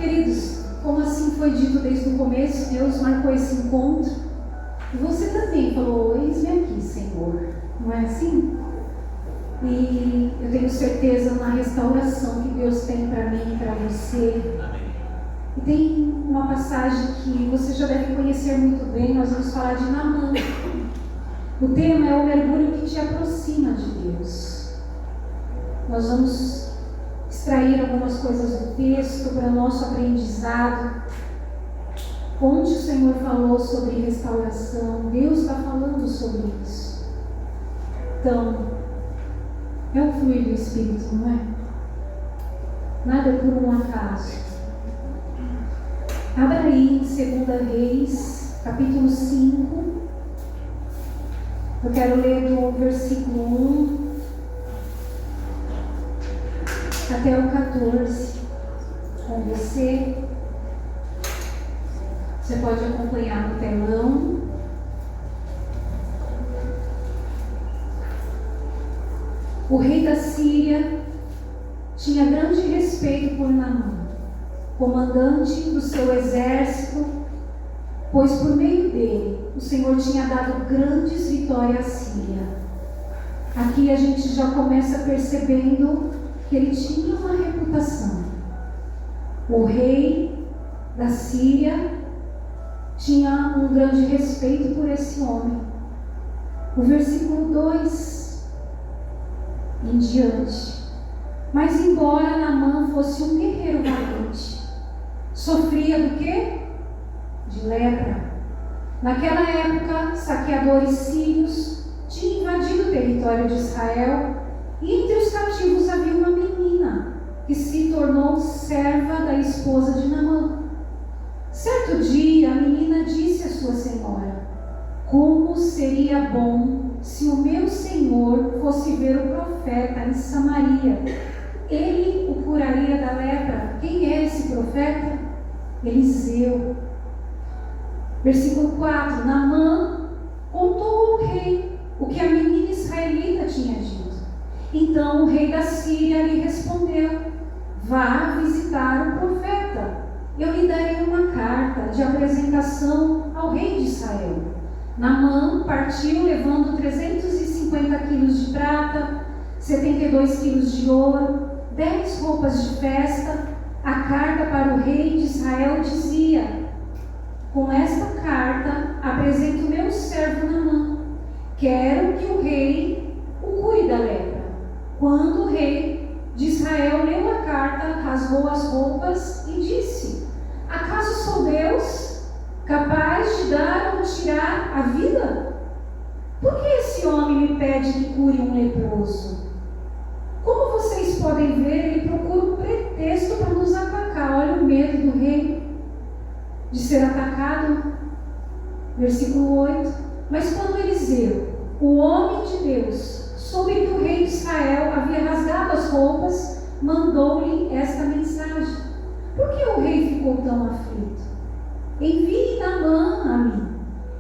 Queridos, como assim foi dito desde o começo, Deus marcou esse encontro. E você também falou, eis-me aqui, Senhor. Não é assim? E eu tenho certeza na restauração que Deus tem para mim e para você. Amém. E tem uma passagem que você já deve conhecer muito bem, nós vamos falar de Naamã. O tema é o mergulho que te aproxima de Deus. Nós vamos extrair algumas coisas do texto para nosso aprendizado. Onde o Senhor falou sobre restauração, Deus está falando sobre isso. Então, é o fluir do Espírito, não é? Nada é por um acaso. Abra aí em 2 Reis, capítulo 5. Eu quero ler do versículo 1 até o 14 com você. Você pode acompanhar no telão. O rei da Síria tinha grande respeito por Naamã, comandante do seu exército, pois por meio dele o Senhor tinha dado grandes vitórias à Síria. Aqui a gente já começa percebendo que ele tinha uma reputação. O rei da Síria tinha um grande respeito por esse homem. O versículo 2 em diante. Mas embora Naamã fosse um guerreiro valente, sofria do quê? De lepra. Naquela época, saqueadores sírios tinham invadido o território de Israel, e entre os cativos havia uma menina que se tornou serva da esposa de Naamã. Certo dia, a menina disse à sua senhora: como seria bom se o meu senhor fosse ver o profeta em Samaria. Ele o curaria da lepra. Quem é esse profeta? Eliseu. Versículo 4. Naamã contou ao rei o que a menina israelita tinha dito. Então o rei da Síria lhe respondeu: vá visitar o profeta. Eu lhe darei uma carta de apresentação ao rei de Israel. Naamã partiu levando 350 quilos de prata, 72 quilos de ouro, 10 roupas de festa. A carta para o rei de Israel dizia: com esta carta apresento meu servo Naamã. Quero que o rei o cure da lepra. Quando o rei de Israel leu a carta, rasgou as roupas e disse: acaso sou Deus, capaz de dar ou tirar a vida? Por que esse homem me pede que cure um leproso? Como vocês podem ver, ele procura um pretexto para nos atacar. Olha o medo do rei de ser atacado. Versículo 8. Mas quando Eliseu, o homem de Deus, soube que o rei de Israel havia rasgado as roupas, mandou-lhe esta mensagem: por que o rei ficou tão aflito? Envie Naamã a mim,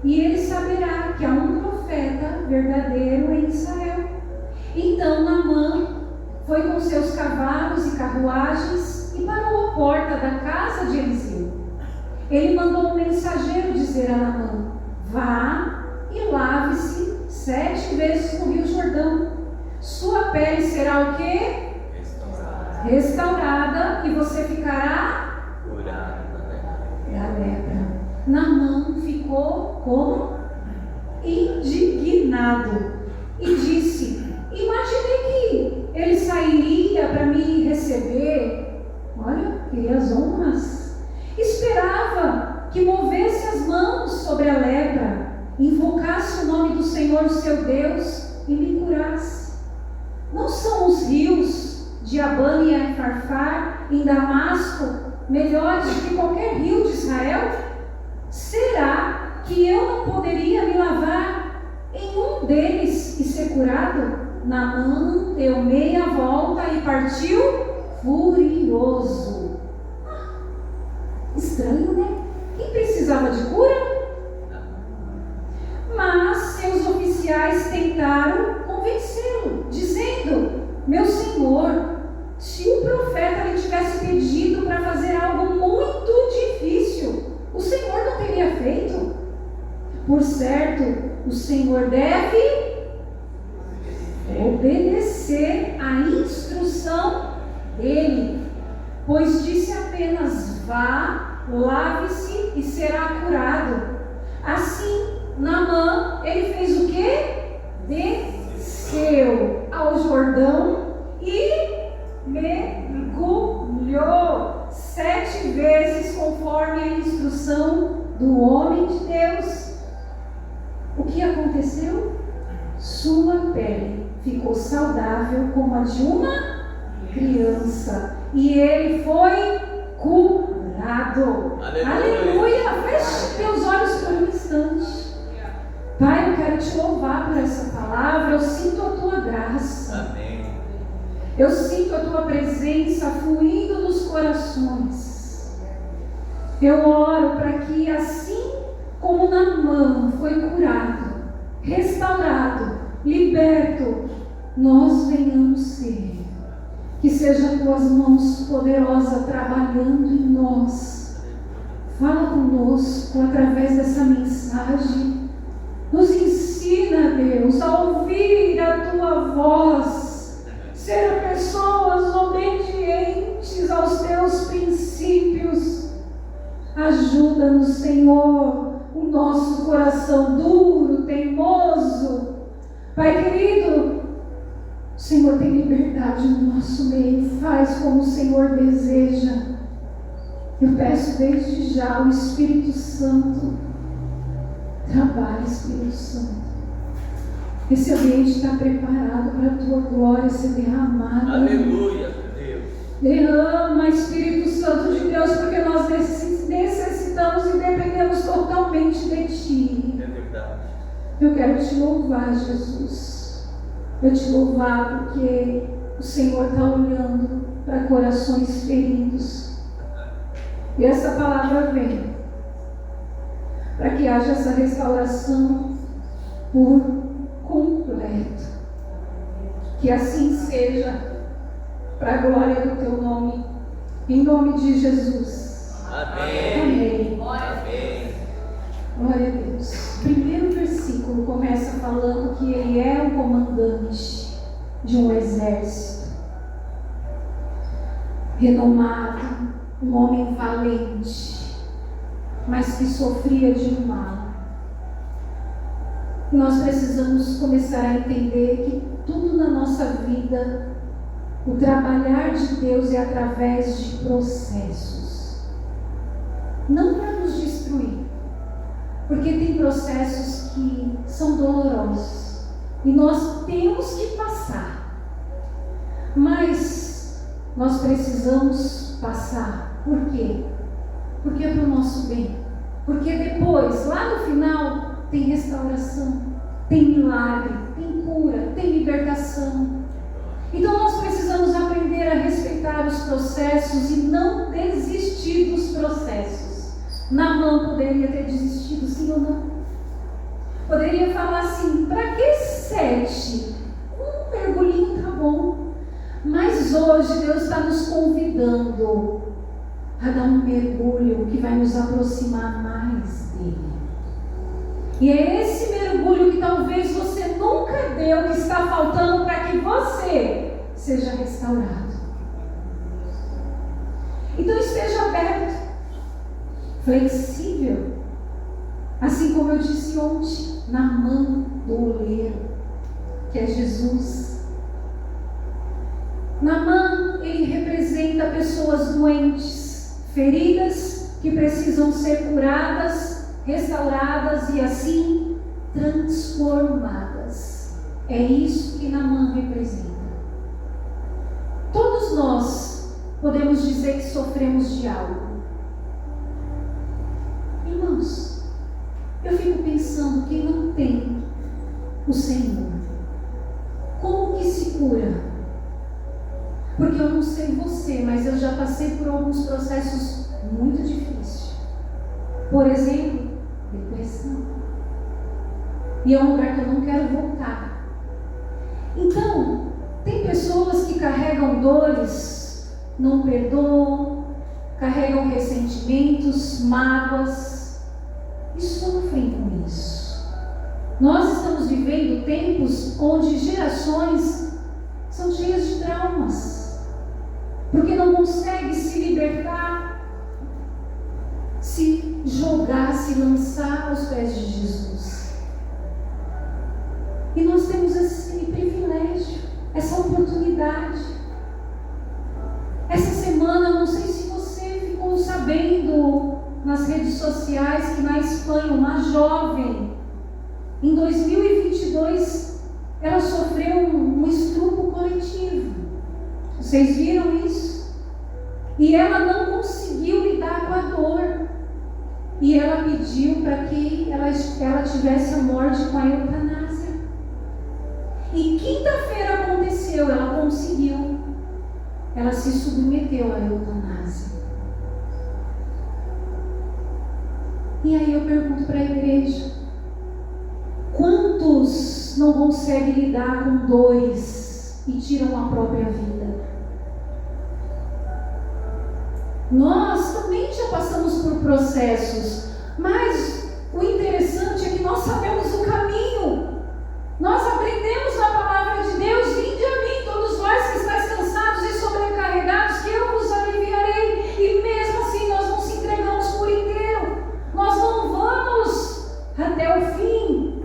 e ele saberá que há um profeta verdadeiro em Israel. Então Naamã foi com seus cavalos e carruagens e parou à porta da casa de Eliseu. Ele mandou um mensageiro dizer a Naamã: vá e lave-se 7 vezes no rio Jordão. Sua pele será o quê? Restaurada, e você ficará Curado da lepra. Naamã ficou como? Indignado e disse: imaginei que ele sairia para me receber. Olha, queria as honras. Esperava que movesse as mãos sobre a lepra, invocasse o nome do Senhor, seu Deus, e me curasse. Não são os rios de Abana e Farfar em Damasco melhores do que qualquer rio de Israel? Será que eu não poderia me lavar em um deles e ser curado? Naamã deu meia volta e partiu furioso. Estranho, né? Quem precisava de cura? Mas seus oficiais tentaram convencê-lo, dizendo: meu senhor, se o profeta lhe tivesse pedido para fazer algo muito o Senhor deve obedecer à instrução dele, pois disse apenas: vá, lave-se e será curado. Assim, Naamã, ele fez o quê? Desceu ao Jordão e mergulhou 7 vezes conforme a instrução do homem de Deus. O que aconteceu? Sua pele ficou saudável como a de uma criança e ele foi curado. Aleluia! Feche teus olhos por um instante. Pai, eu quero te louvar por essa palavra. Eu sinto a tua graça. Amém. Eu sinto a tua presença fluindo nos corações. Eu oro para que, assim como Naamã foi curado, restaurado, liberto, nós venhamos ser. Que seja tuas mãos poderosas trabalhando em nós. Fala conosco através dessa mensagem. Nos ensina, Deus, a ouvir a tua voz, ser pessoas obedientes aos teus princípios. Ajuda-nos, Senhor, o nosso coração duro, teimoso. Pai querido, o Senhor tem liberdade no nosso meio, faz como o Senhor deseja. Eu peço desde já o Espírito Santo. Trabalha, Espírito Santo. Esse ambiente está preparado para a tua glória ser derramada. Aleluia, Deus. Derrama, Espírito Santo de Deus, porque nós necessitamos e dependemos totalmente de Ti. É verdade. Eu quero te louvar, Jesus. Eu te louvar porque o Senhor está olhando para corações feridos. E essa palavra vem para que haja essa restauração por completo. Que assim seja, para a glória do teu nome, em nome de Jesus. Amém. Amém. Amém. Glória a Deus. O primeiro versículo começa falando que ele é o comandante de um exército renomado, um homem valente, mas que sofria de um mal. Nós precisamos começar a entender que tudo na nossa vida, o trabalhar de Deus é através de processos. Não para nos destruir, porque tem processos que são dolorosos e nós temos que passar. Mas nós precisamos passar. Por quê? Porque é para o nosso bem. Porque depois, lá no final, tem restauração, tem milagre, tem cura, tem libertação. Então nós precisamos aprender a respeitar os processos e não desistir dos processos. Naamã poderia ter desistido, sim ou não? Poderia falar assim: para que 7? Um mergulhinho tá bom. Mas hoje Deus está nos convidando a dar um mergulho que vai nos aproximar mais dele. E é esse mergulho que talvez você nunca deu, que está faltando para que você seja restaurado. Então esteja aberto, flexível, assim como eu disse ontem, na mão do oleiro, que é Jesus. Naamã, ele representa pessoas doentes, feridas, que precisam ser curadas, restauradas e assim transformadas. É isso que Naamã representa. Todos nós podemos dizer que sofremos de algo. Irmãos, eu fico pensando que não tem o Senhor. Como que se cura? Porque eu não sei você, mas eu já passei por alguns processos muito difíceis. Por exemplo, depressão. E é um lugar que eu não quero voltar. Então, tem pessoas que carregam dores, não perdoam, carregam ressentimentos, mágoas e sofrem com isso. Nós estamos vivendo tempos onde gerações são cheias de traumas, porque não conseguem se libertar, se jogar, se lançar aos pés de Jesus. E nós temos esse privilégio, essa oportunidade. Essa semana, não sei se você ficou sabendo nas redes sociais que na Espanha uma jovem, em 2022, ela sofreu um estupro coletivo. Vocês viram isso? E ela não conseguiu lidar com a dor. E ela pediu para que ela tivesse a morte com a eutanásia. E quinta-feira aconteceu, ela conseguiu. Ela se submeteu à eutanásia. E aí eu pergunto para a igreja: quantos não conseguem lidar com dores e tiram a própria vida? Nós também já passamos por processos, mas o interessante é que nós sabemos o caminho. Nós aprendemos na palavra de Deus: vinde a mim, todos vós que estáis cansados e sobrecarregados, que eu vos aliviarei. E mesmo assim nós não se entregamos por inteiro, nós não vamos até o fim.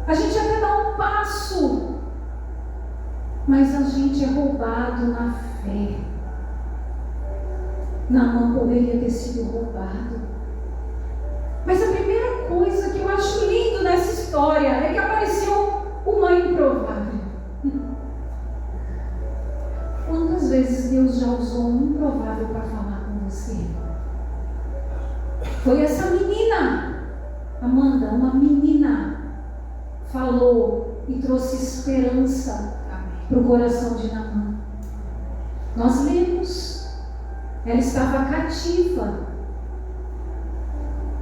A gente até dá um passo, mas a gente é roubado na fé. Naamã poderia ter sido roubado. Mas a primeira coisa que eu acho lindo nessa história é que apareceu uma improvável. Quantas vezes Deus já usou um improvável para falar com você? Foi essa menina, Amanda, uma menina, falou e trouxe esperança para o coração de Naamã. Nós lemos, ela estava cativa.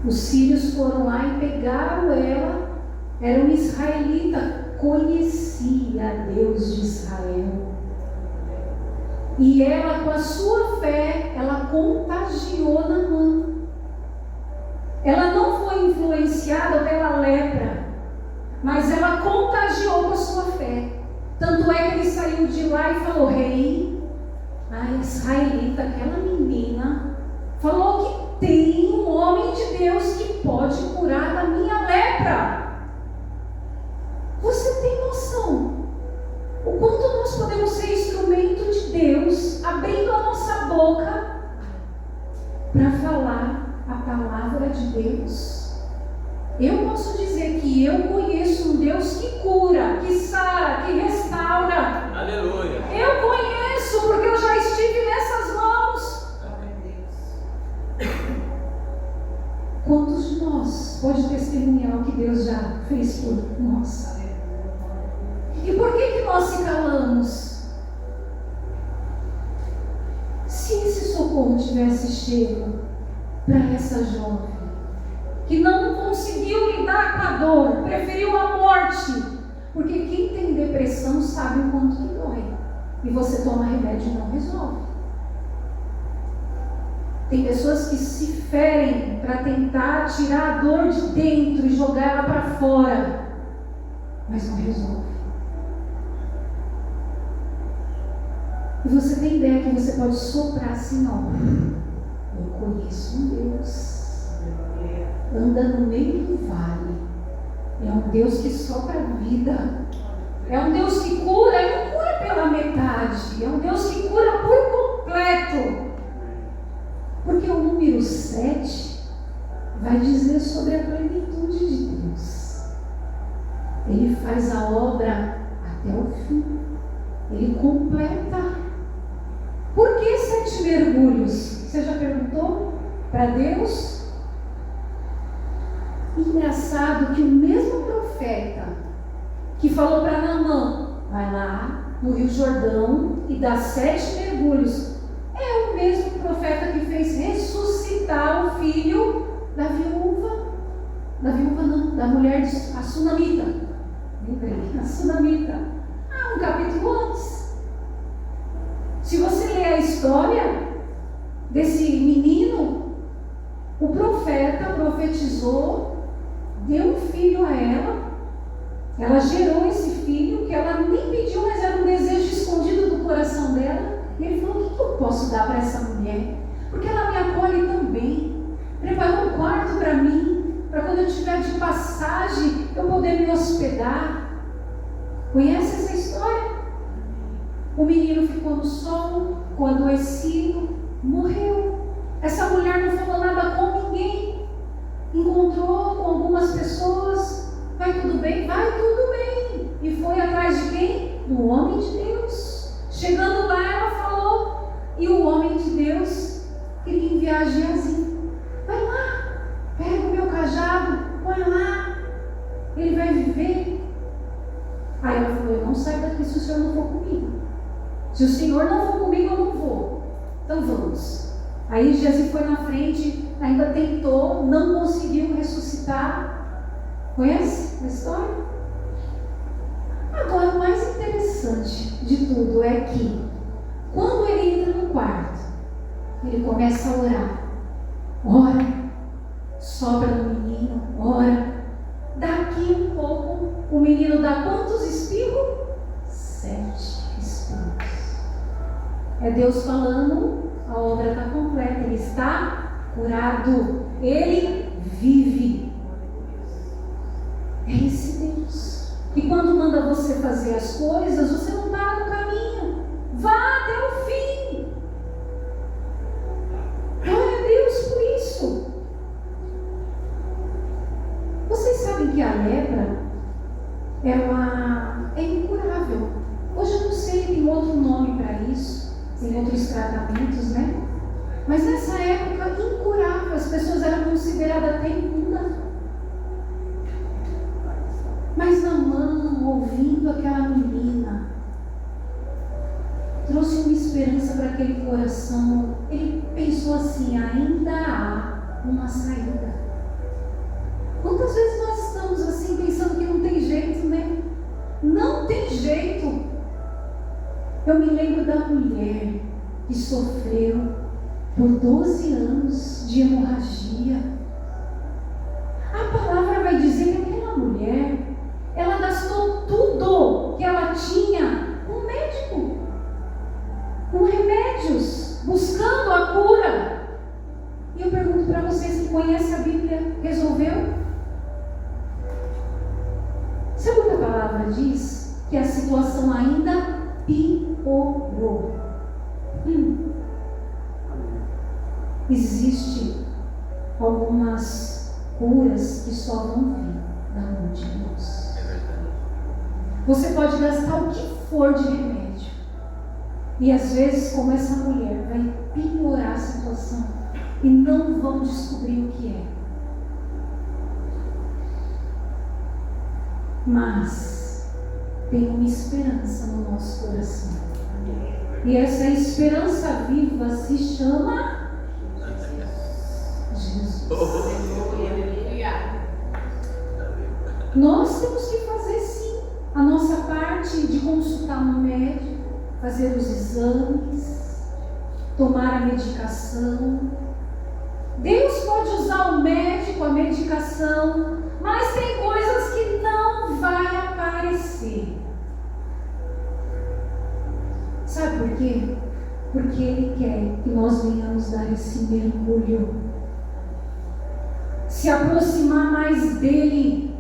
Os sírios foram lá e pegaram ela. Era uma israelita, conhecia a Deus de Israel. E ela, com a sua fé, ela contagiou Naamã. Ela não foi influenciada pela lepra, mas ela contagiou com a sua fé. Tanto é que ele saiu de lá e falou: rei, a israelita, aquela menina, falou que tem um homem de Deus que pode curar da minha lepra. Você tem noção o quanto nós podemos ser instrumento de Deus, abrindo a nossa boca para falar a palavra de Deus? Eu posso dizer que eu conheço um Deus que cura, que sara, que restaura. Aleluia. Eu conheço, porque eu já estive nessas mãos. Quantos de nós pode testemunhar o que Deus já fez por nós? E por que nós se calamos? Se esse socorro tivesse chego para essa jovem que não conseguiu lidar com a dor, preferiu a morte, porque quem tem depressão sabe o quanto que dói, e você toma remédio e não resolve. Tem pessoas que se ferem para tentar tirar a dor de dentro e jogar ela para fora, mas não resolve. E você tem ideia que você pode soprar assim, ó: eu conheço um Deus, anda no meio do vale, é um Deus que sopra a vida, é um Deus que cura, e não cura pela metade, é um Deus que cura por completo. Porque o número 7 vai dizer sobre a plenitude de Deus. Ele faz a obra até o fim, ele completa. Por que 7 mergulhos? Você já perguntou para Deus? Engraçado que o mesmo profeta que falou para Naamã: vai lá no Rio Jordão e dá 7 mergulhos, é o mesmo profeta que fez ressuscitar o filho da viúva não, da mulher de a Sunamita. Lembrei, a Sunamita. Um capítulo antes. Se você ler a história desse menino, o profeta profetizou deu um filho a ela. Ela gerou esse filho que ela nem pediu, mas era um desejo escondido do coração dela. E ele falou: o que eu posso dar para essa mulher? Porque ela me acolhe também. Preparou um quarto para mim, para quando eu estiver de passagem, eu poder me hospedar. Conhece essa história? O menino ficou no sol, ficou adoecido, morreu. Essa mulher não falou nada com ninguém. Encontrou com algumas pessoas. Vai tudo bem? Vai tudo bem. E foi atrás de quem? Do homem de Deus. Chegando lá, ela falou. E o homem de Deus queria enviar Geazi. Vai lá, pega o meu cajado, põe lá. Ele vai viver. Aí ela falou: eu não saio daqui se o senhor não for comigo. Se o senhor não for comigo, eu não vou. Então vamos. Aí Geazi foi na frente, ainda tentou, não conseguiu ressuscitar. Conhece a história? Agora, o mais interessante de tudo é que, quando ele entra no quarto, ele começa a orar. Ora, sobra no menino, ora. Daqui um pouco, o menino dá quantos espirros? 7 espirros. É Deus falando, a obra está completa, ele está curado, ele vive. É esse Deus. E quando manda você fazer as coisas, você não para no caminho. Vá até o fim. Glória a Deus por isso. Vocês sabem que a lepra, ela é incurável. Hoje eu não sei, tem outro nome para isso, tem outros tratamentos, né? Mas nessa época, incurável, as pessoas eram consideradas até imunda. Mas Naamã, ouvindo aquela menina, trouxe uma esperança para aquele coração. Ele pensou assim: ainda há uma saída. Quantas vezes nós estamos assim, pensando que não tem jeito, né? Não tem jeito. Eu me lembro da mulher que sofreu por 12 anos de hemorragia. A palavra vai dizer que aquela mulher, ela gastou tudo que ela tinha com médico, com remédios, buscando a cura. E eu pergunto para vocês que conhecem a Bíblia: resolveu? Sabe o que a palavra diz? Que a situação ainda piorou. Existem algumas curas que só vão vir da mão de Deus. Você pode gastar o que for de remédio, e às vezes, como essa mulher, vai piorar a situação e não vão descobrir o que é. Mas tem uma esperança no nosso coração, e essa esperança viva se chama Jesus. Nós temos que fazer sim a nossa parte de consultar um médico, fazer os exames, tomar a medicação. Deus pode usar o médico, a medicação, mas tem coisas que não vai aparecer. Sabe por quê? Porque Ele quer que nós venhamos dar esse mergulho, se aproximar mais dEle.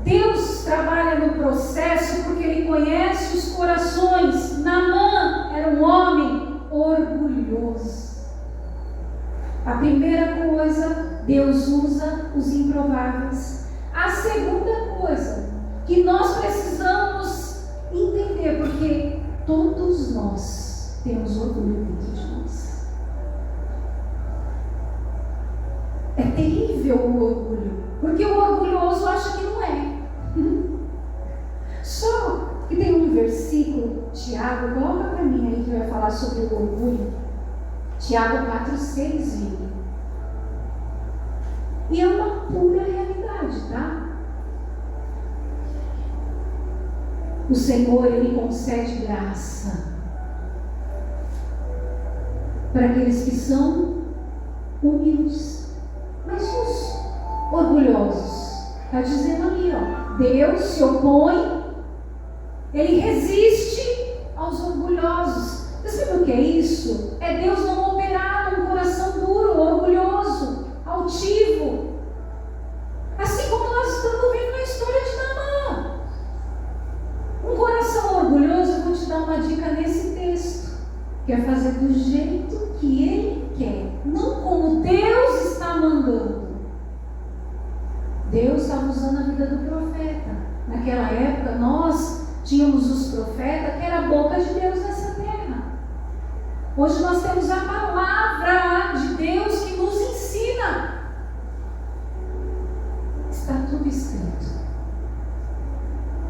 Deus trabalha no processo porque Ele conhece os corações. Naamã era um homem orgulhoso. A primeira coisa, Deus usa os improváveis. A segunda coisa que nós precisamos entender, porque todos nós temos orgulho dentro de nós. É terrível o orgulho, porque o orgulhoso acha que não é. Só que tem um versículo, Tiago, coloca para mim aí, que vai falar sobre o orgulho. Tiago 4,6. E é uma pura realidade, tá? O Senhor, Ele concede graça para aqueles que são humildes. Mas orgulhosos. Está dizendo ali, ó, Deus se opõe, Ele resiste aos orgulhosos. Você sabe o que é isso? É Deus não operar num coração duro, orgulhoso, altivo. Assim como nós estamos vendo na história de Naamã. Um coração orgulhoso, eu vou te dar uma dica nesse texto. Quer fazer do jeito que ele quer, não como Deus está mandando. Deus estava usando a vida do profeta. Naquela época, nós tínhamos os profetas, que era a boca de Deus nessa terra. Hoje nós temos a palavra de Deus que nos ensina. Está tudo escrito.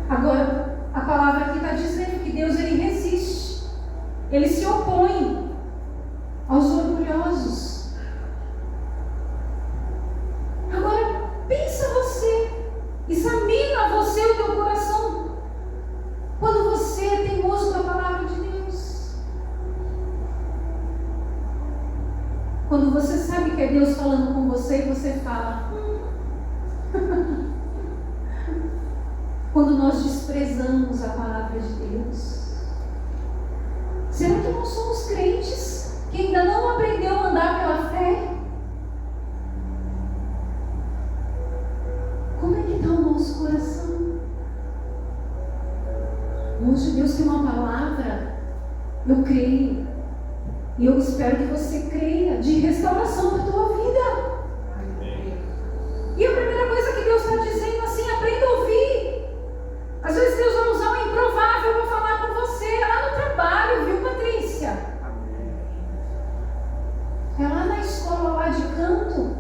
Agora, a palavra aqui está dizendo que Deus, Ele resiste. Ele se opõe aos orgulhosos. Agora, pensa você, examina você o teu coração, quando você é teimoso com a palavra de Deus. Quando você sabe que é Deus falando com você e você fala, quando nós desprezamos a palavra de Deus. Será que nós somos crentes que ainda não aprendeu a andar pela fé? Como é que está o nosso coração? Hoje Deus tem uma palavra, eu creio, e eu espero que você creia, de restauração para a tua vida. E a primeira coisa que Deus está dizendo assim, aprenda a ouvir. Às vezes Deus vai usar um improvável para falar com você, lá no trabalho, viu, Patrícia? É lá na escola, lá de canto,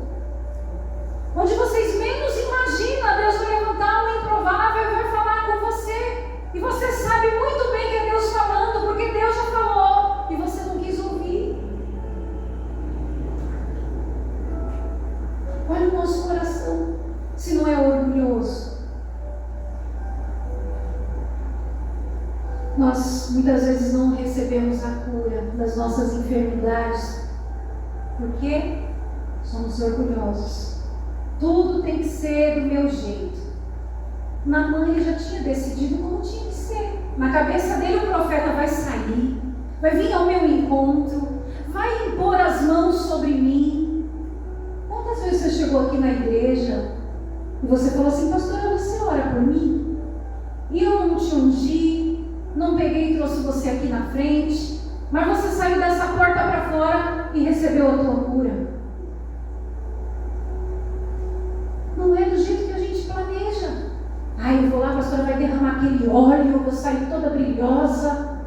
onde vocês menos imaginam, Deus vai levantar um improvável e vai falar com você. E você sabe muito bem que é Deus falando, porque Deus já falou e você não quis ouvir. Olha o nosso coração, se não é orgulhoso. Nós muitas vezes não recebemos a cura das nossas enfermidades, porque somos orgulhosos. Tudo tem que ser do meu jeito. Naamã, ele já tinha decidido como tinha que ser. Na cabeça dele, o profeta vai sair, vai vir ao meu encontro, vai impor as mãos sobre mim. Quantas vezes você chegou aqui na igreja e você falou assim, pastora, você ora por mim? E eu não te ungi, não peguei e trouxe você aqui na frente, mas você saiu dessa porta para fora e recebeu a tua cura. Não é do jeito que a gente planeja. Eu vou lá, a pastora vai derramar aquele óleo, eu vou sair toda brilhosa,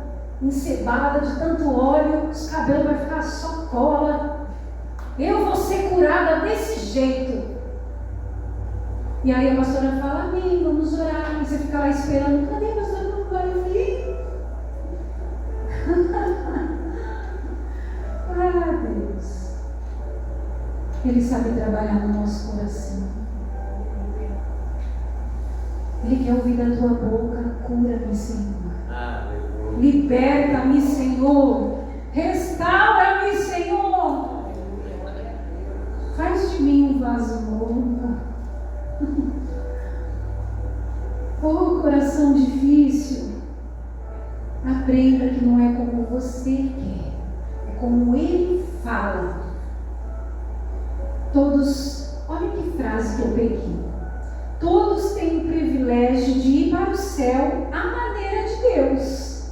encebada de tanto óleo, os cabelos vão ficar só cola. Eu vou ser curada desse jeito. E aí a pastora fala, amém, vamos orar. E você fica lá esperando, cadê a pastora? Não vai vir. Deus. Ele sabe trabalhar no nosso coração. Ele quer ouvir da tua boca, cura-me, Senhor. Liberta-me, Senhor. Restaura-me, Senhor. Faz de mim um vaso novo. Coração difícil. Aprenda que não é como você quer, é como Ele fala. Todos, olha que frase que eu peguei. Todos têm o privilégio de ir para o céu à maneira de Deus.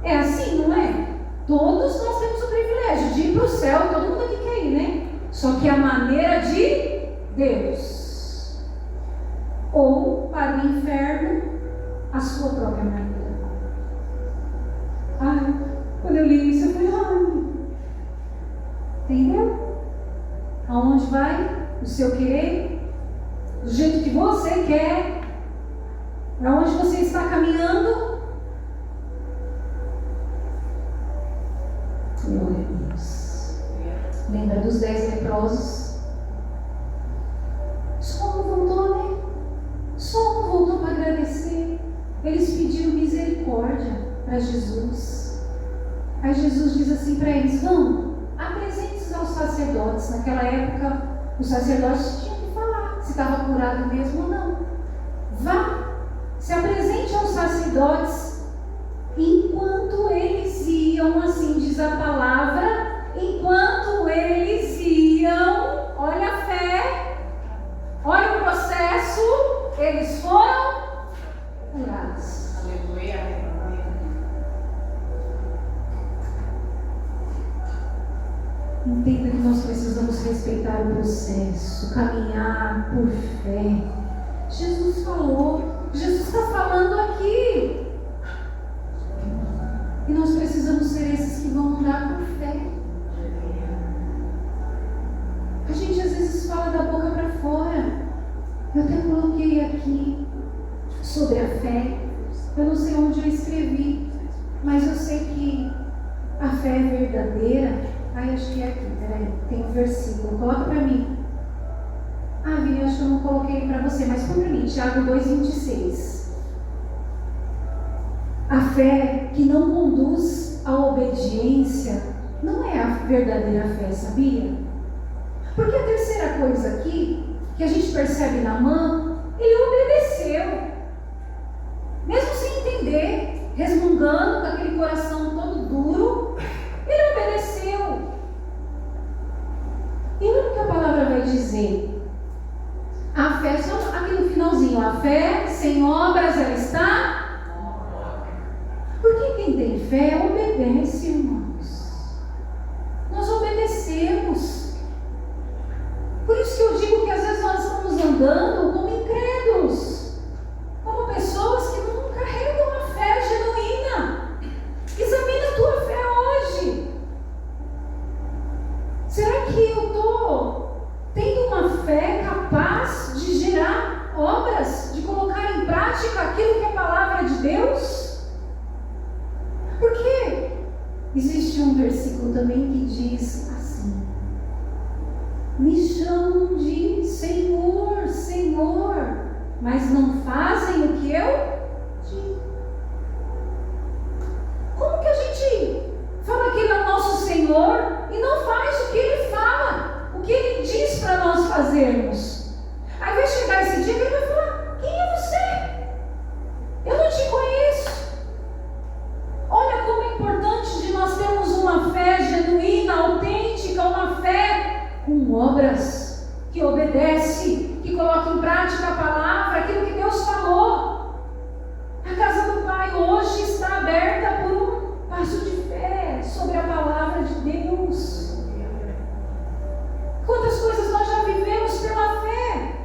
É assim, não é? Todos nós temos o privilégio de ir para o céu, todo mundo aqui quer ir, né? Só que a maneira de Deus. Ou para o inferno, a sua própria maneira. Quando eu li isso, eu falei, entendeu? Aonde vai o seu querer? Do jeito que você quer, para onde você está caminhando. Glória a Deus. Lembra dos 10 leprosos? Só um voltou, né? Só um voltou para agradecer. Eles pediram misericórdia para Jesus. Aí Jesus diz assim para eles, vão, apresente-se aos sacerdotes. Naquela época, os sacerdotes tinham que falar. estava curado mesmo ou não. Vá, se apresente aos sacerdotes. Enquanto eles iam, assim diz a palavra, enquanto eles iam, olha a fé, olha o processo, eles foram curados. Aleluia. Entenda que nós precisamos respeitar o processo, caminhar por fé. Jesus falou, Jesus está falando aqui. E nós precisamos ser esses que vão andar por fé. A gente às vezes fala da boca para fora. Eu até coloquei aqui sobre a fé. Eu não sei onde eu escrevi, mas eu sei que a fé é verdadeira. Ai, acho que é aqui, peraí, tem um versículo, coloca para mim. Ah, Vini, acho que eu não coloquei ele para você, mas põe para mim, Tiago 2,26. A fé que não conduz à obediência não é a verdadeira fé, sabia? Porque a terceira coisa aqui, que a gente percebe na mão, ele obedeceu. Mesmo sem entender, resmungando com aquele coração todo duro, ele obedeceu. E olha o que a palavra vai dizer. A fé, só aqui no finalzinho, a fé sem obras ela está. Porque quem tem fé obedece, irmãos. Nós obedecemos. Por isso que eu digo que às vezes nós estamos andando como incrédulos, como pessoas que não carregam uma fé genuína. Examina a tua fé hoje. Será que eu estou tendo uma fé capaz de gerar obras, de colocar em prática aquilo que é a palavra de Deus? Porque existe um versículo também que diz assim: me chamam de Senhor, Senhor, mas não fazem o que eu digo. Como que a gente fala que Ele é o nosso Senhor e não faz o que Ele fala, o que Ele diz para nós fazermos? Aí vai chegar esse dia que Ele vai falar: quem é você? Eu não te conheço. Olha como é importante de nós termos uma fé genuína, autêntica, uma fé com obras, que obedece, que coloca em prática a palavra, aquilo que Deus falou. A casa do Pai hoje está aberta por um passo de fé sobre a palavra de Deus. Quantas coisas nós já vivemos pela fé.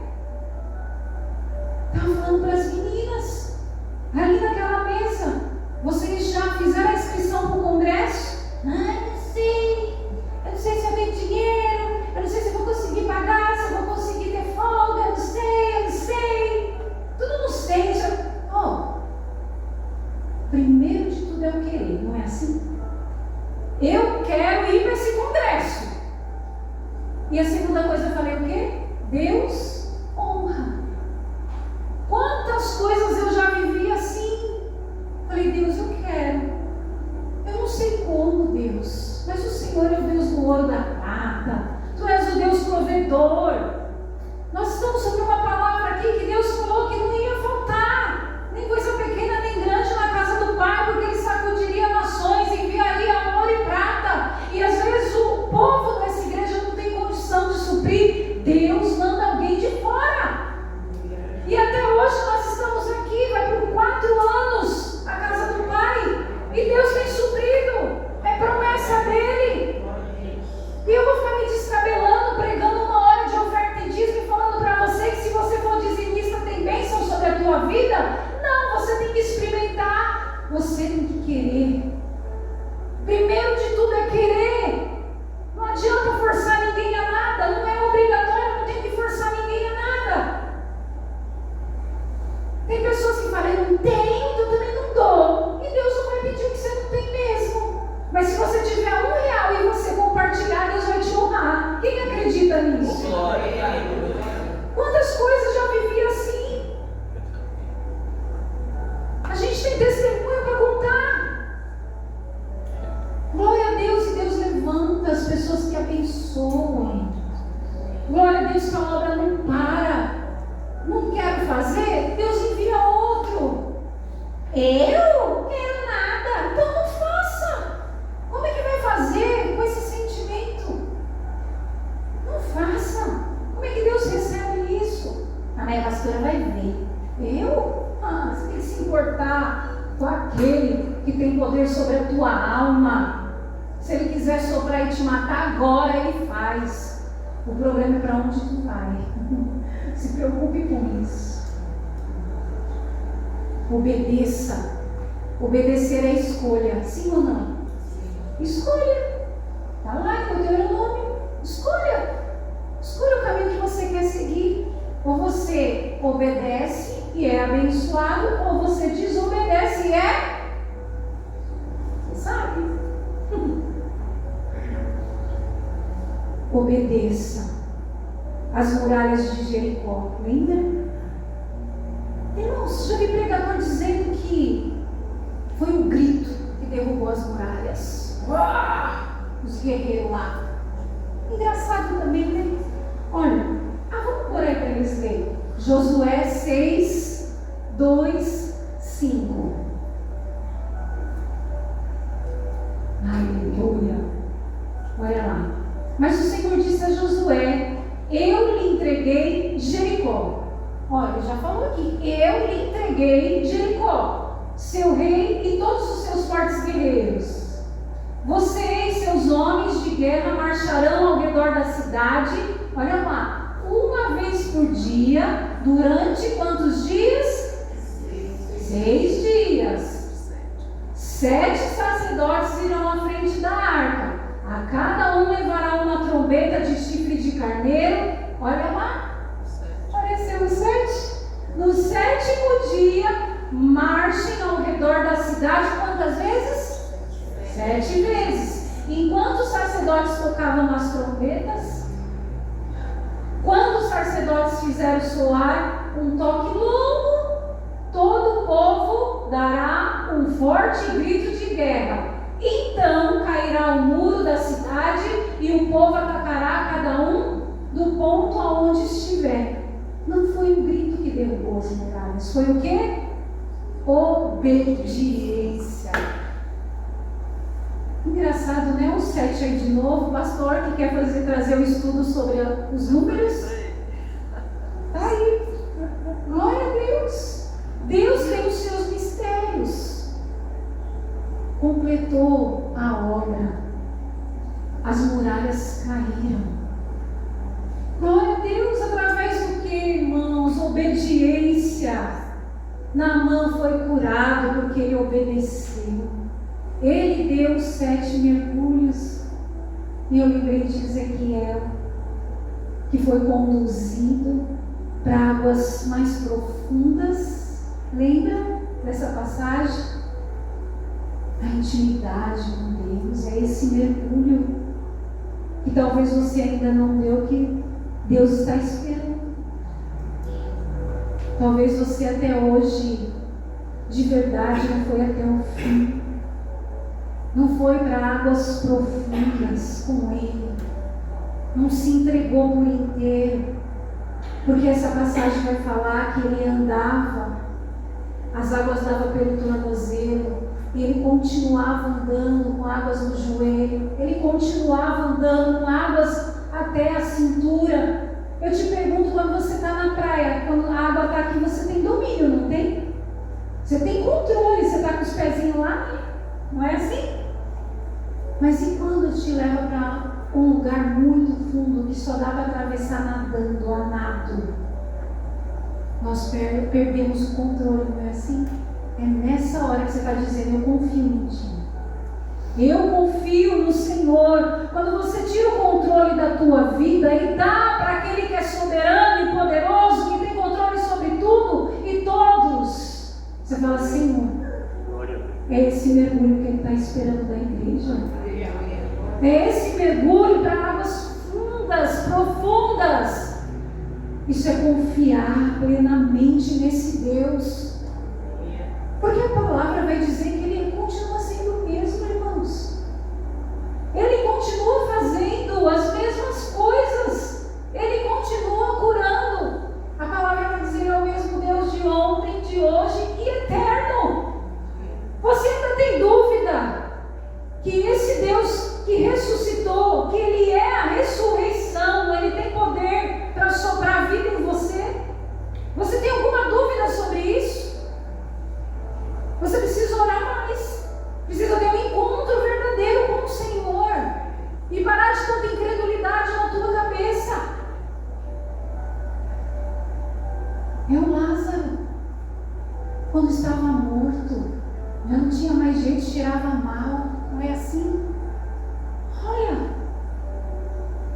Estava falando para as meninas, ali naquela mesa, vocês já fizeram a inscrição para o congresso? Ai, não sei. Eu não sei se eu tenho dinheiro. Eu não sei se eu vou conseguir pagar, se eu vou conseguir ter folga. Eu não sei. Tudo não sei. Primeiro de tudo é o querer, não é assim? Eu quero ir para esse congresso. E a segunda coisa eu falei o quê? Deus honra. Quantas coisas eu já vivi assim? Falei, Deus, eu quero. Eu não sei como, Deus, mas o Senhor é o Deus do ouro e da prata. Tu és o Deus provedor. Nós estamos sobre uma palavra aqui que Deus falou que não ia faltar nem coisa pequena nem grande na casa do Pai, porque Ele sacudiria nações, enviaria ouro e prata. E às vezes o povo dessa igreja não tem condição de suprir. Deus manda alguém de fora. E até hoje nós estamos aqui, vai por 4 anos a casa do Pai, e Deus tem suprido, é promessa dEle. E eu vou ficar me descabelando, pregando 1 hora de oferta e dízimo e falando para você que se você for dizimista tem bênção sobre a tua vida? Não, você tem que experimentar, você tem que querer. Primeiro de tudo é querer. Não adianta forçar ninguém a nada, não é obrigatório, não tem que forçar ninguém a nada. Tem pessoas que falam, eu não tenho, eu também não dou. E Deus não vai pedir o que você não tem mesmo. Mas se você tiver R$1 e você compartilhar, Deus vai te honrar. Quem acredita nisso? Quantas coisas já vivi assim? A gente tem testemunho para contar. Glória a Deus, e Deus levanta as pessoas que abençoam. Glória a Deus que a obra não para. Eu quero nada, então não faça. Como é que vai fazer com esse sentimento? Não faça. Como é que Deus recebe isso? A minha pastora vai ver. Eu? Você tem que se importar com aquele que tem poder sobre a tua alma. Se ele quiser soprar e te matar agora, ele faz. O problema é para onde tu vai. Se preocupe com isso. Obedeça. Obedecer é escolha. Sim ou não? Escolha. Está lá em Deuteronômio. Escolha. Escolha o caminho que você quer seguir. Ou você obedece e é abençoado, ou você desobedece e é... Você sabe. Obedeça. As muralhas de Jericó. Lembra? Irmãos, já vi pregador dizendo que foi um grito que derrubou as muralhas. Os guerreiros lá. Engraçado também, né? Olha, vamos por aí para eles lerem. Josué 6, 2, 5. Aleluia. Olha lá. Mas o Senhor disse a Josué: eu lhe entreguei Jericó. Olha, já falou aqui. Eu lhe entreguei Jericó, seu rei e todos os seus fortes guerreiros. Você e seus homens de guerra marcharão ao redor da cidade. Olha lá, uma vez por dia, durante quantos dias? 6 dias. 7 sacerdotes irão à frente da arca. A cada um levará uma trombeta de chifre de carneiro. Olha lá. Apareceu o 7. No 7º dia, marchem ao redor da cidade quantas vezes? 7 vezes. Enquanto os sacerdotes tocavam as trombetas, quando os sacerdotes fizeram soar um toque longo, todo o povo dará um forte grito de guerra. Então cairá o muro da cidade e o povo atacará cada um do ponto aonde estiver. Não foi um grito que derrubou as muralhas, foi o quê? Obediência. Engraçado, né? O 7 aí de novo, o pastor que quer trazer um estudo sobre os números. Aí, glória a Deus. Deus tem os seus mistérios. Completou a obra. As muralhas caíram. Glória a Deus, através do que, irmãos? Obediência. Naamã foi curado porque ele obedeceu. Ele deu 7 mergulhos. E eu lembrei de Ezequiel, que foi conduzido para águas mais profundas. Lembra dessa passagem? A intimidade com Deus. É esse mergulho que talvez você ainda não deu, que Deus está esperando. Talvez você até hoje, de verdade, não foi até o fim. Não foi para águas profundas com Ele. Não se entregou por inteiro. Porque essa passagem vai falar que ele andava, as águas davam pelo tornozelo, e ele continuava andando com águas no joelho. Ele continuava andando com águas até a cintura. Eu te pergunto, quando você está na praia, quando a água está aqui, você tem domínio, não tem? Você tem controle, você está com os pezinhos lá, não é assim? Mas e quando te leva para um lugar muito fundo, que só dá para atravessar nadando, a nado? Nós perdemos o controle, não é assim? É nessa hora que você está dizendo: eu confio em Ti. Eu confio no Senhor. Quando você tira o controle da tua vida e dá para aquele que é soberano e poderoso, que tem controle sobre tudo e todos, você fala: Senhor, é esse mergulho que Ele está esperando da igreja. É esse mergulho para águas fundas, profundas. Isso é confiar plenamente nesse Deus. Porque a palavra vai dizer que Ele continua sendo o mesmo, irmãos. Ele continua fazendo as mesmas coisas. Ele continua curando. A palavra vai dizer: é o mesmo Deus de ontem, de hoje e eterno. quando estava morto, já não tinha mais jeito, cheirava mal. Não é assim? Olha,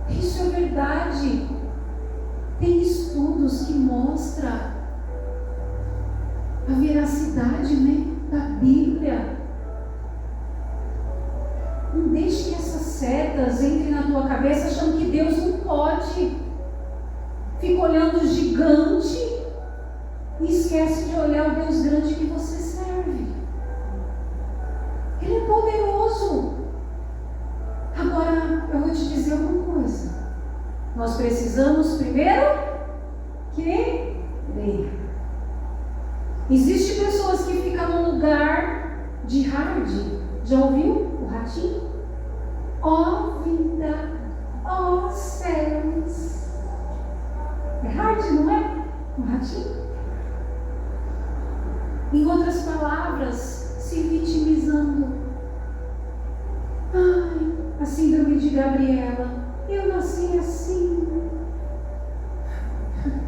isso é verdade. Tem estudos que mostram a veracidade, né, da Bíblia. Não deixe que essas setas entrem na tua cabeça achando que Deus não pode. Fica olhando o gigante e esquece de olhar o Deus grande que você serve. Ele é poderoso. Agora, eu vou te dizer uma coisa. Nós precisamos primeiro crer. Existem pessoas que ficam num lugar de hard. Já ouviu o ratinho? Ó vida, ó céus. É hard, não é? Um ratinho. Em outras palavras, se vitimizando. Ai, a síndrome de Gabriela. Eu nasci assim.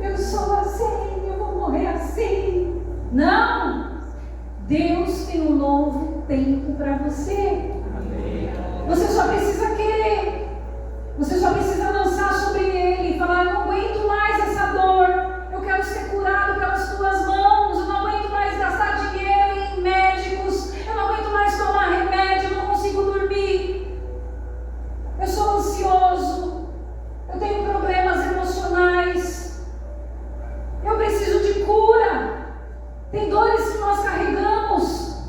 Eu sou assim, eu vou morrer assim. Não! Deus tem um novo tempo para você. Amém. Você só precisa querer. Você só precisa lançar sobre Ele e falar: eu não aguento mais essa dor. Eu quero ser curado pelas tuas mãos. Eu não aguento mais gastar dinheiro em médicos. Eu não aguento mais tomar remédio. Eu não consigo dormir. Eu sou ansioso. Eu tenho problemas emocionais. Eu preciso de cura. Tem dores que nós carregamos.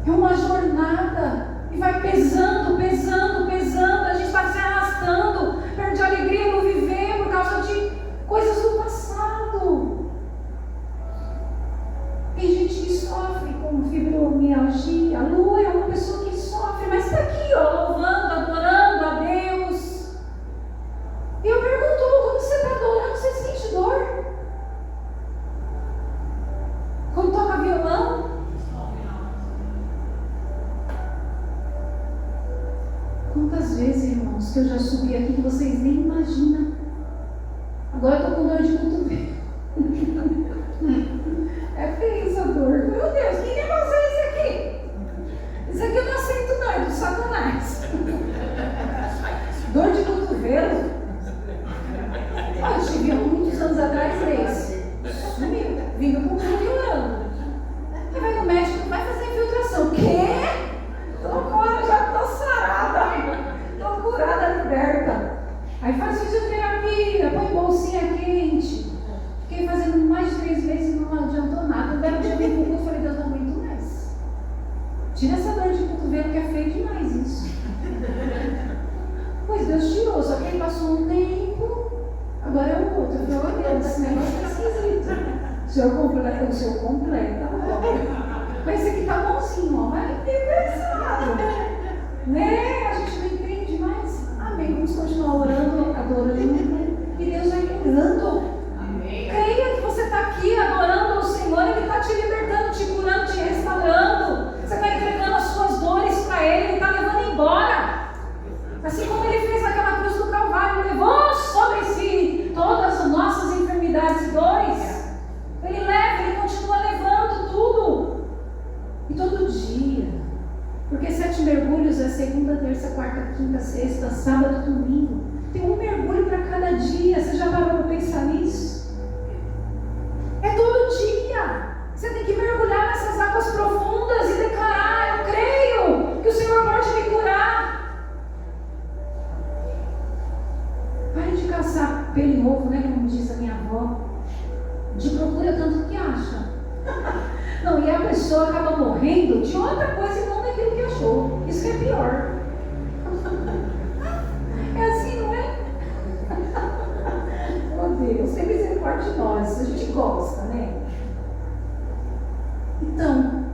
É uma jornada. E vai pesando, pesando, pesando. A gente está se arrastando. Perde a alegria no viver por causa de coisas do passado. Tem gente que sofre com fibromialgia. A Lu é uma pessoa que sofre, mas está aqui, ó, louvando, adorando a Deus. E eu pergunto: Lu, quando você está adorando, você sente dor? Quando toca violão? Quantas vezes, irmãos, que eu já subi aqui que vocês nem imaginam. Agora eu estou com dor de cotovelo. É feio essa dor. Meu Deus, quem é você isso aqui? Isso aqui eu não aceito não, é do Satanás. Dor de cotovelo. Eu tive há muitos anos atrás esse. Sumiu, vindo com o violão. Aí vai no médico, vai fazer infiltração. O quê? Tô fora, já tô sarada. Tô curada, liberta. Aí faz fisioterapia, põe bolsinha quente. Fiquei fazendo mais de 3 meses e não adiantou nada. Um belo dia eu me falei: Deus, não aguento mais. Tira essa dor de cotovelo que é feio demais isso. Pois Deus tirou, só que ele passou um tempo, agora é o outro. Eu falei: olha, esse negócio é esquisito. O senhor completa. Mas esse aqui tá bonzinho, ó, mas é pesado. Né? A gente não entende mais. Amém. Vamos continuar orando, adorando. E Deus vai curando. Amém. Creia que você está aqui adorando ao Senhor. Ele está te libertando, te curando, te restaurando. Você está entregando as suas dores para Ele. Ele está levando embora. Assim como Ele fez naquela cruz do Calvário. Ele levou sobre si todas as nossas enfermidades e dores. Ele leva, Ele continua levando tudo. E todo dia. Porque 7 mergulhos é segunda, terça, quarta, quinta, sexta, sábado, domingo. Tem um mergulho para cada dia. Você já parou para pensar nisso? É todo dia. Você tem que mergulhar nessas águas profundas e declarar: eu creio que o Senhor pode me curar. Pare de caçar pelo em ovo, né? Como diz a minha avó. De procura tanto que acha. Não, e a pessoa acaba morrendo de outra coisa e não daquilo que achou. Isso que é pior. É assim, não é? Oh Deus, tem misericórdia de nós. A gente gosta, né? Então,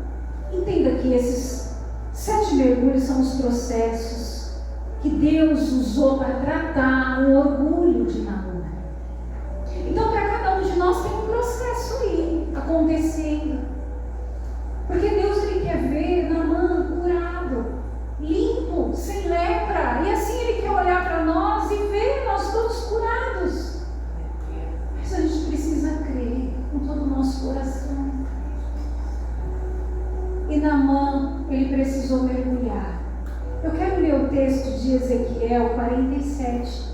entenda que esses 7 mergulhos são os processos que Deus usou para tratar o orgulho de Naamã. Então, para cada um de nós tem um processo aí acontecendo. Porque Deus ele quer ver Naamã curado, limpo, sem lepra. E assim Ele quer olhar para nós e ver nós todos curados. Mas a gente precisa crer com todo o nosso coração. Ezequiel 47.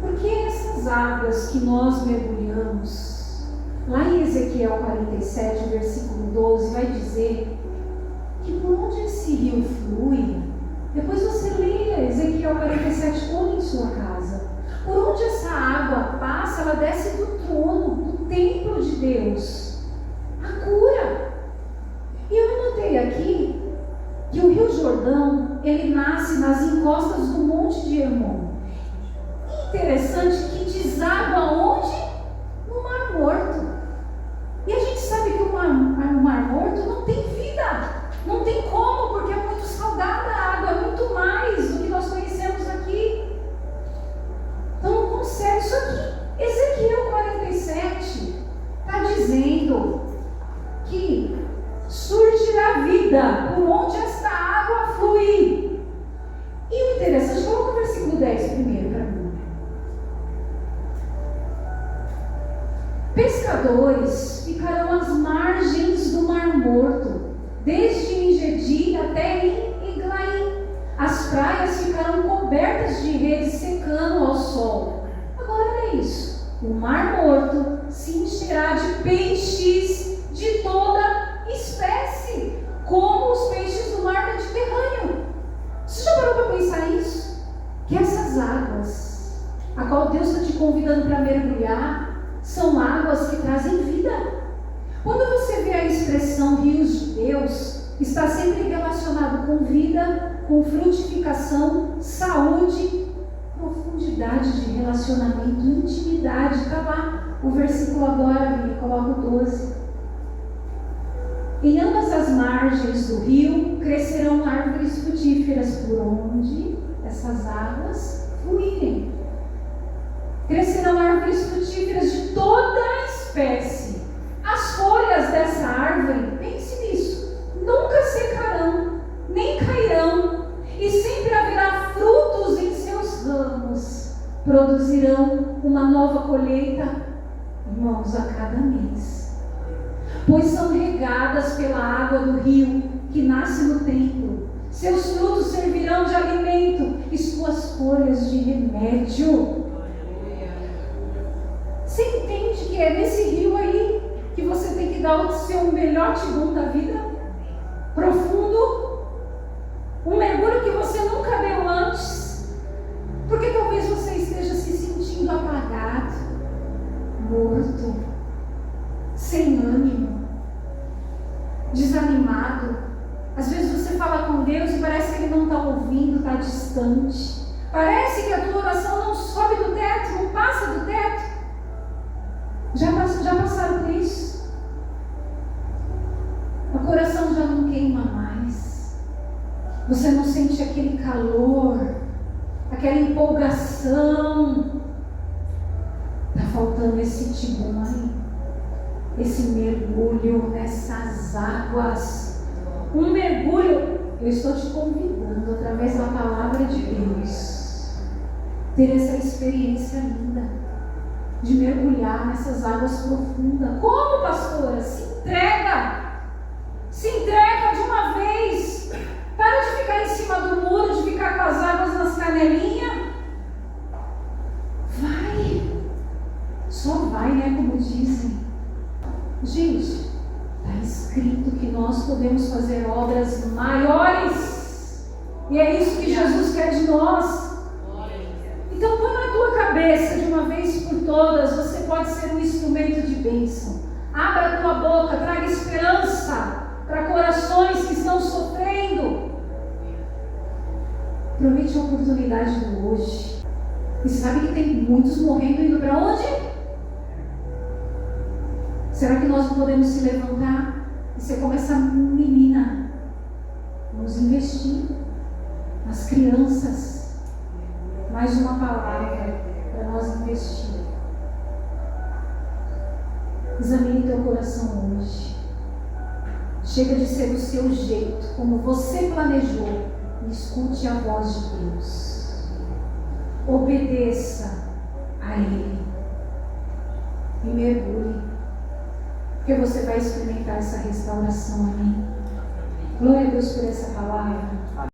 Porque essas águas que nós mergulhamos, lá em Ezequiel 47, versículo 12, vai dizer que por onde esse rio flui, depois você leia Ezequiel 47 todo em sua casa. Por onde essa água passa, ela desce do trono, do templo de Deus. A cura. E eu anotei aqui que o Rio Jordão, ele nasce nas encostas do Monte de Hermon. Interessante que deságua onde? No Mar Morto. E a gente sabe que o Mar Morto não tem vida. Não tem como, porque é muito salgada a água, é muito mais do que nós conhecemos aqui. Então não consegue. Isso aqui, Ezequiel 47, está dizendo que surgirá vida por onde esta água fluir. E o interessante, coloca o versículo 10 primeiro para mim. Pescadores ficarão às margens do Mar Morto, desde Engedi até em Eglaim. As praias ficarão cobertas de redes secando ao sol. Agora é isso. O Mar Morto se encherá de peixes de toda espécie, como os peixes do mar Mediterrâneo. Você já parou para pensar isso? Que essas águas, a qual Deus está te convidando para mergulhar, são águas que trazem vida. Quando você vê a expressão rios de Deus, está sempre relacionado com vida, com frutificação, saúde, profundidade de relacionamento, intimidade. Está lá o versículo agora, me coloca o 12. Em ambas as margens do rio crescerão árvores frutíferas por onde essas águas fluírem. Crescerão árvores frutíferas de toda a espécie. As folhas dessa árvore, pense nisso, nunca secarão, nem cairão, e sempre haverá frutos em seus ramos. Produzirão uma nova colheita, irmãos, a cada mês. Pois são regadas pela água do rio que nasce no templo. Seus frutos servirão de alimento e suas folhas de remédio. Você entende que é nesse rio aí que você tem que dar o seu melhor tibum da vida? Profundo. Um mergulho que você nunca deu antes. Porque talvez você esteja se sentindo apagado, morto, sem ânimo, desanimado. Às vezes você fala com Deus e parece que Ele não está ouvindo, está distante. Parece que a tua oração não sobe do teto, não passa do teto. Já passaram por isso? O coração já não queima mais. Você não sente aquele calor, aquela empolgação. Está faltando esse tibum aí, esse mergulho nessas águas. Um mergulho, eu estou te convidando através da palavra de Deus, ter essa experiência linda de mergulhar nessas águas profundas. Como, pastora? Se entrega! Se entrega de uma vez! Para de ficar em cima do muro, de ficar com as águas nas canelinhas. Vai! Só vai, né? Como dizem. Gente, está escrito que nós podemos fazer obras maiores. E é isso que Jesus quer de nós. Então põe na tua cabeça de uma vez por todas, você pode ser um instrumento de bênção. Abra a tua boca, traga esperança para corações que estão sofrendo. Aproveite a oportunidade do hoje. E sabe que tem muitos morrendo indo para onde? Será que nós não podemos se levantar e ser como essa menina? Vamos investir nas crianças. Mais uma palavra para nós investir. Examine teu coração hoje. Chega de ser do seu jeito, como você planejou, e escute a voz de Deus. Obedeça a Ele e mergulhe, porque você vai experimentar essa restauração. Amém. Glória a Deus por essa palavra.